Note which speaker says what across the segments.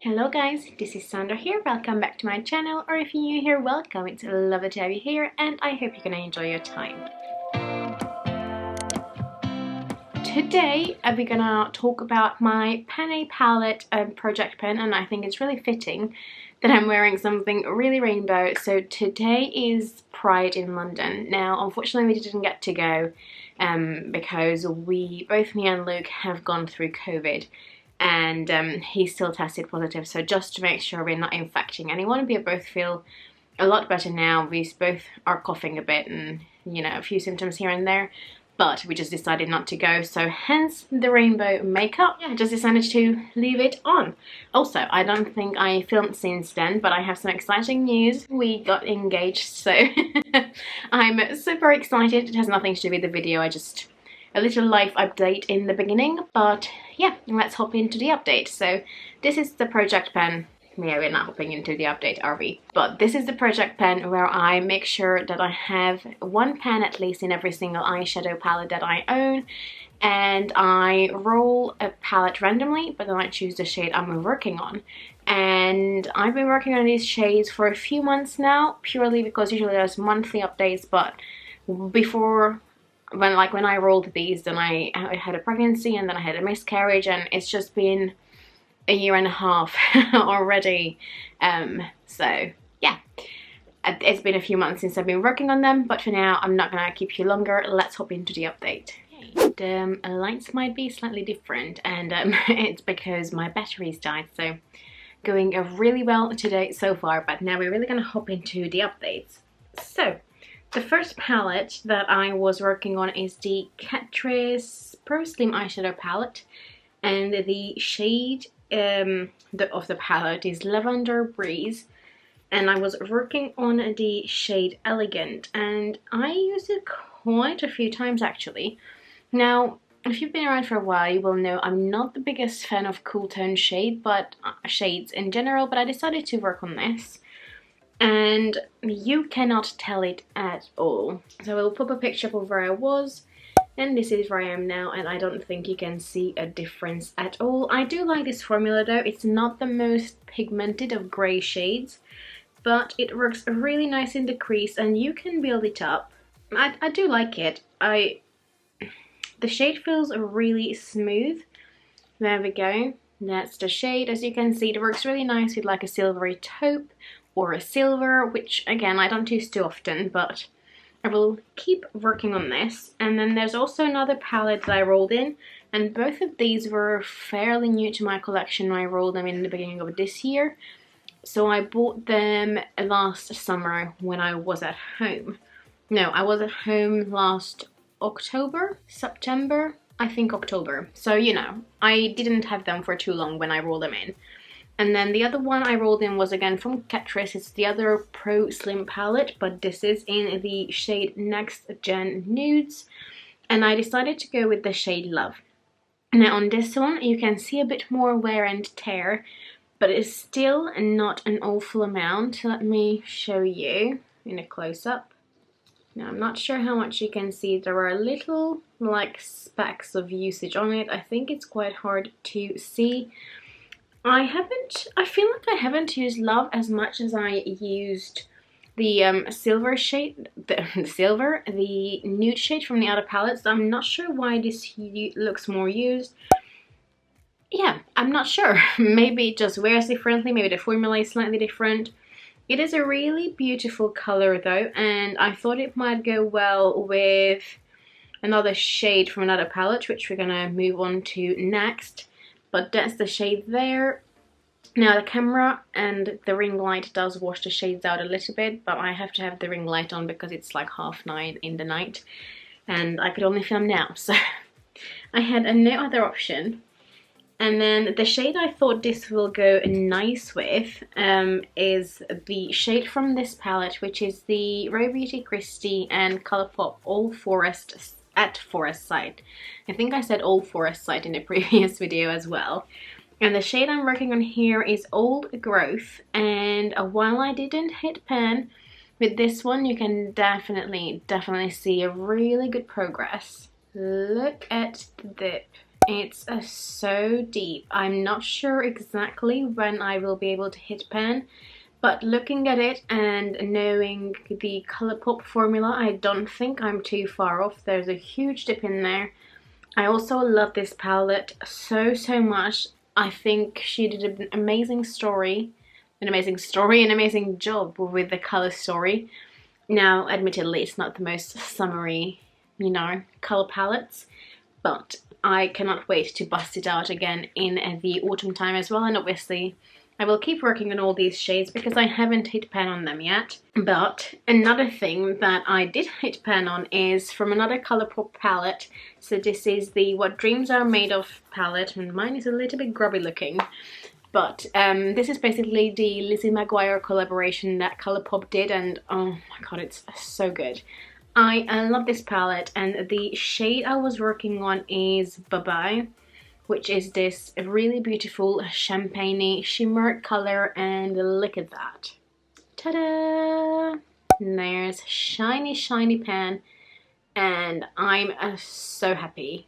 Speaker 1: Hello guys, this is Sandra here. Welcome back to my channel, or if you're new here, welcome. It's lovely to have you here and I hope you're gonna enjoy your time. Today we're gonna talk about my Pen palette project pen, and I think it's really fitting that I'm wearing something really rainbow. So today is Pride in London. Now unfortunately we didn't get to go because both me and Luke have gone through COVID. And he still tested positive, so just to make sure we're not infecting anyone. We both feel a lot better now. We both are coughing a bit and, you know, a few symptoms here and there, but we just decided not to go, so hence the rainbow makeup. Yeah, I just decided to leave it on. Also, I don't think I filmed since then, but I have some exciting news. We got engaged, so I'm super excited. It has nothing to do with the video, a little life update in the beginning, but yeah, let's hop into the update. So this is the project pen. Yeah, we're not hopping into the update, are we? But this is the project pen where I make sure that I have one pen at least in every single eyeshadow palette that I own, and I roll a palette randomly, but then I choose the shade I'm working on. And I've been working on these shades for a few months now, purely because usually there's monthly updates, but before when I rolled these, then I had a pregnancy and then I had a miscarriage, and it's just been a year and a half already. So yeah, it's been a few months since I've been working on them, but for now I'm not gonna keep you longer. Let's hop into the update. The lights might be slightly different, and it's because my batteries died, so going really well today so far, but now we're really gonna hop into the updates. So the first palette that I was working on is the Catrice Pro Slim eyeshadow palette, and the shade of the palette is Lavender Breeze, and I was working on the shade Elegant, and I used it quite a few times actually. Now, if you've been around for a while, you will know I'm not the biggest fan of cool tone shades in general, but I decided to work on this. And you cannot tell it at all. So I will pop a picture up of where I was, and this is where I am now, and I don't think you can see a difference at all. I do like this formula though. It's not the most pigmented of grey shades, but it works really nice in the crease and you can build it up. I do like it. The shade feels really smooth. There we go. That's the shade. As you can see, it works really nice with like a silvery taupe or a silver, which again I don't use too often, but I will keep working on this. And then there's also another palette that I rolled in, and both of these were fairly new to my collection when I rolled them in the beginning of this year. So I bought them last summer when I was at home. No, I was at home last September, I think October. So, you know, I didn't have them for too long when I rolled them in. And then the other one I rolled in was again from Catrice. It's the other Pro Slim palette, but this is in the shade Next Gen Nudes. And I decided to go with the shade Love. Now on this one, you can see a bit more wear and tear, but it's still not an awful amount. Let me show you in a close-up. Now I'm not sure how much you can see. There are little like specks of usage on it. I think it's quite hard to see. I feel like I haven't used Love as much as I used the silver shade, the nude shade from the other palettes. I'm not sure why this looks more used. Yeah, I'm not sure. Maybe it just wears differently, maybe the formula is slightly different. It is a really beautiful color though, and I thought it might go well with another shade from another palette, which we're gonna move on to next. But that's the shade there. Now the camera and the ring light does wash the shades out a little bit, but I have to have the ring light on because it's like 9:30 in the night and I could only film now, so I had no other option. And then the shade I thought this will go nice with is the shade from this palette, which is the Rare Beauty Christie and Colourpop All Forest at Forest Side. I think I said Old Forest Side in the previous video as well. And the shade I'm working on here is Old Growth, and while I didn't hit pan with this one, you can definitely see a really good progress. Look at the dip It's so deep. I'm not sure exactly when I will be able to hit pan, but looking at it and knowing the Colourpop formula, I don't think I'm too far off. There's a huge dip in there. I also love this palette so much. I think she did an amazing job with the color story. Now, admittedly, it's not the most summery, you know, color palettes, but I cannot wait to bust it out again in the autumn time as well. And obviously I will keep working on all these shades because I haven't hit pan on them yet. But another thing that I did hit pan on is from another Colourpop palette. So this is the What Dreams Are Made Of palette, and mine is a little bit grubby looking. But this is basically the Lizzie McGuire collaboration that Colourpop did, and oh my god, it's so good. I love this palette, and the shade I was working on is Bye-Bye, which is this really beautiful champagne-y shimmer color, and look at that. Ta-da! There's shiny pan, and I'm so happy.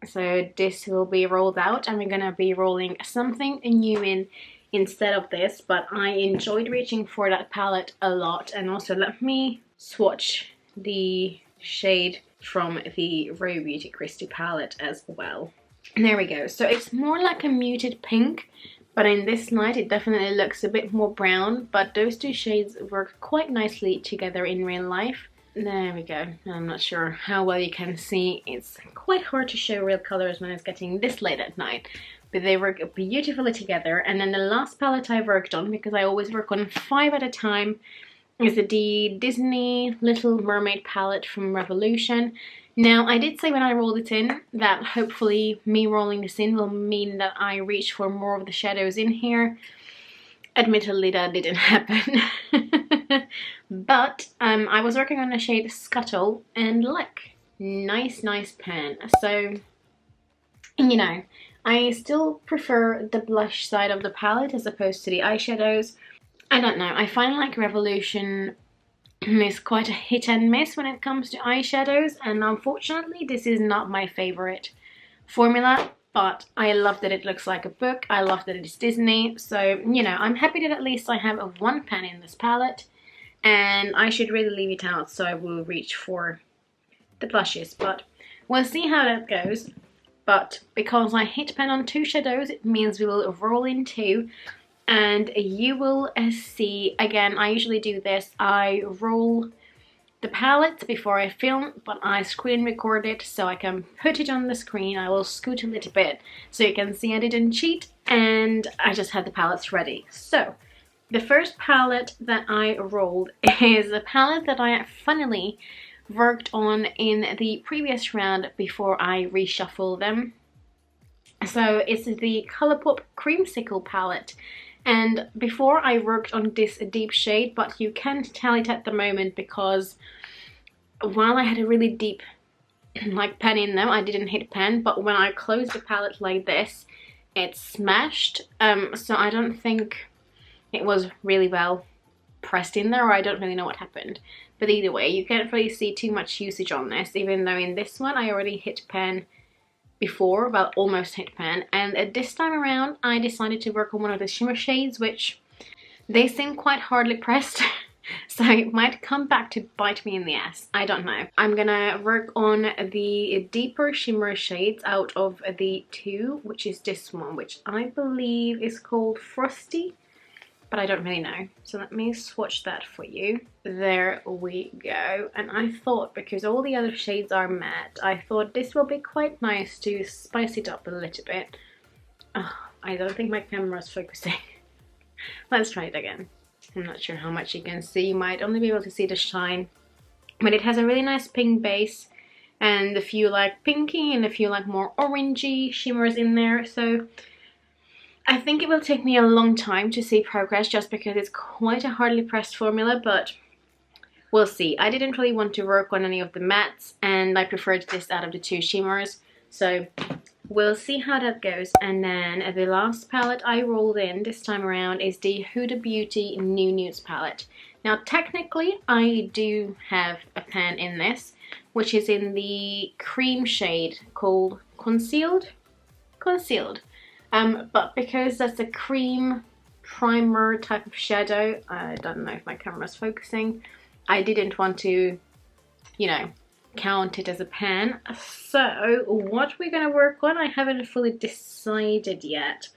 Speaker 1: So this will be rolled out, and we're gonna be rolling something new in instead of this, but I enjoyed reaching for that palette a lot. And also let me swatch the shade from the Rare Beauty Christie palette as well. And there we go. So it's more like a muted pink, but in this light it definitely looks a bit more brown, but those two shades work quite nicely together in real life. There we go. I'm not sure how well you can see. It's quite hard to show real colors when it's getting this late at night, but they work beautifully together. And then the last palette I worked on, because I always work on 5 at a time, is the Disney Little Mermaid palette from Revolution. Now, I did say when I rolled it in that hopefully me rolling this in will mean that I reach for more of the shadows in here. Admittedly, that didn't happen. But I was working on the shade Scuttle, and look, nice pan. So, you know, I still prefer the blush side of the palette as opposed to the eyeshadows. I don't know, I find like Revolution is quite a hit and miss when it comes to eyeshadows, and unfortunately this is not my favorite formula, but I love that it looks like a book. I love that it's Disney, so you know, I'm happy that at least I have one pan in this palette, and I should really leave it out so I will reach for the blushes, but we'll see how that goes. But because I hit pan on 2 shadows, it means we will roll in 2. And you will see, again, I usually do this, I roll the palette before I film, but I screen record it so I can put it on the screen. I will scoot a little bit so you can see I didn't cheat, and I just had the palettes ready. So, the first palette that I rolled is a palette that I funnily worked on in the previous round before I reshuffle them. So, it's the Colourpop Creamsicle palette. And before I worked on this deep shade, but you can't tell it at the moment because while I had a really deep like pan in them, I didn't hit pan, but when I closed the palette like this, it smashed. So I don't think it was really well pressed in there, or I don't really know what happened. But either way, you can't really see too much usage on this, even though in this one I already hit pan before, well, almost hit pan, and this time around I decided to work on one of the shimmer shades, which they seem quite hardly pressed, so it might come back to bite me in the ass. I don't know. I'm gonna work on the deeper shimmer shades out of the 2, which is this one, which I believe is called Frosty, but I don't really know. So let me swatch that for you. There we go. And I thought, because all the other shades are matte, I thought this will be quite nice to spice it up a little bit. Oh, I don't think my camera's focusing. Let's try it again. I'm not sure how much you can see. You might only be able to see the shine. But it has a really nice pink base, and a few like pinky and a few like more orangey shimmers in there. So I think it will take me a long time to see progress just because it's quite a hardly pressed formula, but we'll see. I didn't really want to work on any of the mattes, and I preferred this out of the 2 shimmers, so we'll see how that goes. And then the last palette I rolled in this time around is the Huda Beauty New Nudes palette. Now technically I do have a pan in this, which is in the cream shade called concealed. But because that's a cream primer type of shadow, I don't know if my camera's focusing, I didn't want to, you know, count it as a pan. So what we're gonna work on, I haven't fully decided yet.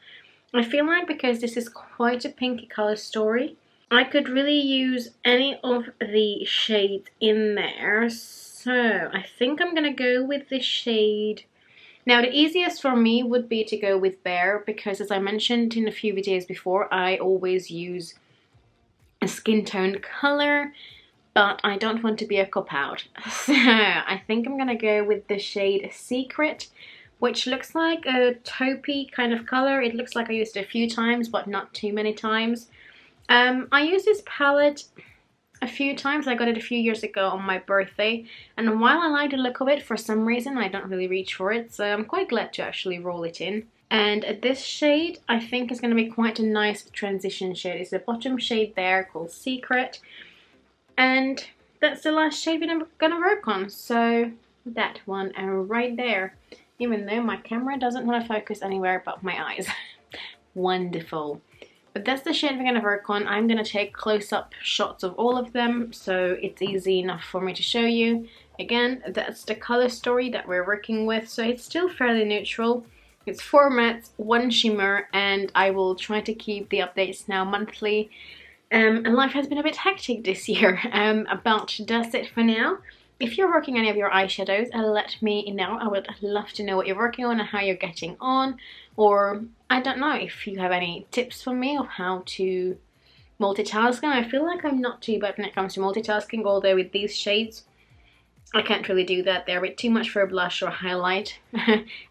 Speaker 1: I feel like because this is quite a pinky color story, I could really use any of the shades in there. So I think I'm gonna go with this shade. Now the easiest for me would be to go with Bare, because as I mentioned in a few videos before, I always use a skin tone color, but I don't want to be a cop-out. So I think I'm gonna go with the shade Secret, which looks like a taupey kind of color. It looks like I used it a few times, but not too many times. I used this palette a few times. I got it a few years ago on my birthday, and while I like the look of it, for some reason I don't really reach for it, so I'm quite glad to actually roll it in. And this shade I think is going to be quite a nice transition shade. It's the bottom shade there called Secret, and that's the last shade we're going to work on, so that one right there, even though my camera doesn't want to focus anywhere but my eyes. Wonderful. But that's the shade we're going to work on. I'm going to take close-up shots of all of them, so it's easy enough for me to show you. Again, that's the color story that we're working with, so it's still fairly neutral. It's 4 mattes, 1 shimmer, and I will try to keep the updates now monthly. And life has been a bit hectic this year, but that's it for now. If you're working any of your eyeshadows, let me know. I would love to know what you're working on and how you're getting on. Or, I don't know, if you have any tips for me of how to multitask. I feel like I'm not too bad when it comes to multitasking, although with these shades, I can't really do that. They're a bit too much for a blush or a highlight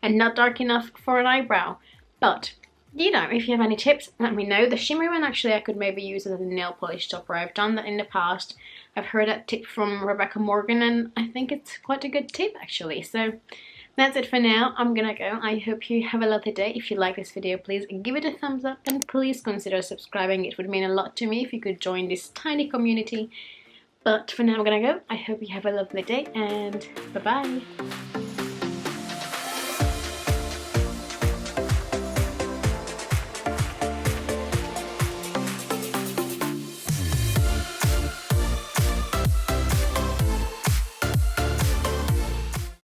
Speaker 1: and not dark enough for an eyebrow. But, you know, if you have any tips, let me know. The shimmery one, actually, I could maybe use as a nail polish topper. I've done that in the past. I've heard that tip from Rebecca Morgan, and I think it's quite a good tip, actually. So that's it for now. I'm gonna go. I hope you have a lovely day. If you like this video, please give it a thumbs up, and please consider subscribing. It would mean a lot to me if you could join this tiny community. But for now, I'm gonna go. I hope you have a lovely day, and bye-bye.